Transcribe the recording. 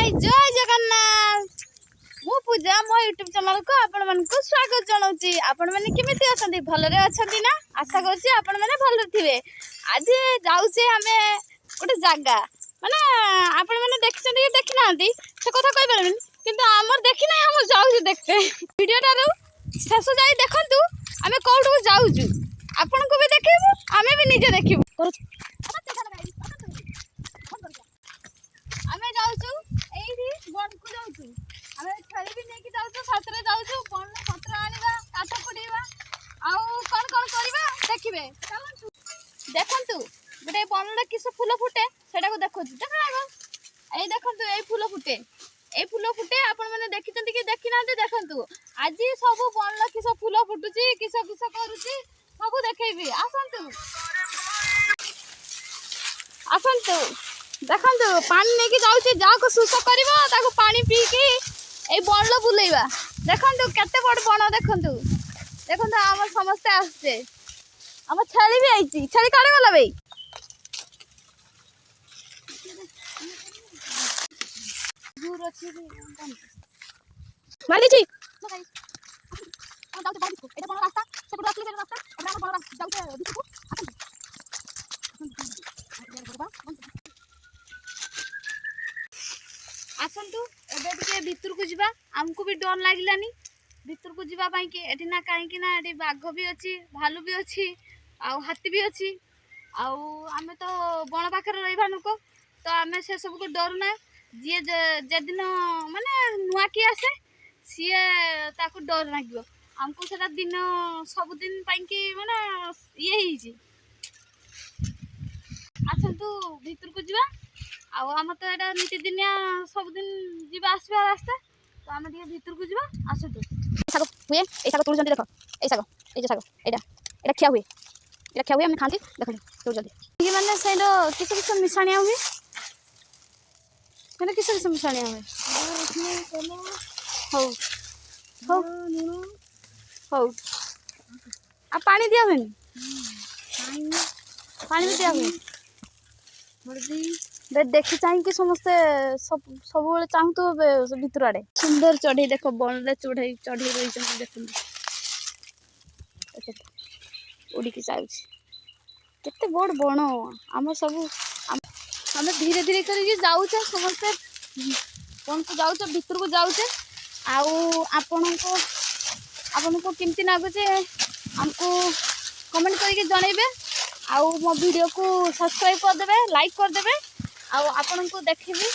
हाय जय जगन्नाथ मु पूजा मो यूट्यूब चैनल को आपण मन को स्वागत जनाउची। आपण माने केमिति अछंती भलरे अछंती ना आशा करछि आपण माने भलरे थिबे। आज जाउछे हमें गोटे जागा माने आपण माने देखछंती कि देखि नांती से कथा कहि परबिन किंतु हमर देखि नै हम जाउछु देखते वीडियो टारू शेष जाई देखंतु हमें कोठू जाउछु आपण को भी देखिबु हमें भी निजे देखिबु। हमें जाउछु एही बन को जाउछु हमें छड़ी भी नहीं कि जाउछु साथरे जाउछु बन पत्र आनिबा काठ पडीबा आउ कोन कोन करबा देखिबे चलंतु देखंतु गोटे बन रे किस फूल फुटे सेटा को देखोछु देखा आगो एई देखंतु एई फूल फुटे आपण माने देखिचंती कि देखि नांती देखंतु आज सब बन रे किस फूल फुटुची किस किस करूची सब देखैबी आसंतु आसंतु देखंतु पानी नहीं कि जाउची जाको सुस करबो ताको पानी पी के ए बणलो बुलेबा देखंतु केते बड़ बण देखंतु देखंतु हम समस्त आछे हम छेली भी आइची छेली काडे गला बे दूर अछि माली छी हम जाउते बाड़ी को एटा बण रास्ता सेपट असली रास्ता एटा बण रास्ता जाउते दिसको आसंतु एबे टिके भीतर को जिबा हमको भी डर लागिलानी भीतर को जिबा पई कि एठी ना काहे कि ना एठी बाघ भी अछि भालू भी अछि आ हाथी भी अछि आ हमें तो बण पाखर रहिबा नुको तो हमें से सब को डर ना जे जे दिन माने नुआ की आसे सिए ताको डर लागियो हमको सेटा दिन सब दिन पई कि माने ये ही जी आसंतु भीतर को जिबा आम तो यहाँ नीति दिनिया सब दिन जीवा आसवा रास्ता तो आम भीतर को जीवा आसतु साग हुए ये साग तोड़ देख ये साग ये साग यहाँ खिया हुए आम खाती देख तोड़ ये मैंने से किस किस मिशाणिया हुए मैंने किस किस मिशाणिया हुए हौ हौ हौ आ पानी दिया हुए पानी भी दिया हुए देखी चाहिए समस्ते सब चाहू तो भीतर आड़े सुंदर चढ़ई देख बन चढ़ई चढ़ई रही देख उड़िकी जाते बड़ बण आम सब आम धीरे धीरे कर जाऊे समस्ते बन को जाऊे भीतर को जाऊे आपण को केमती लगुचे हमको कमेंट करके जनइबे आउ मो वीडियो को सब्सक्राइब करदे लाइक करदे आपन को देखिबी।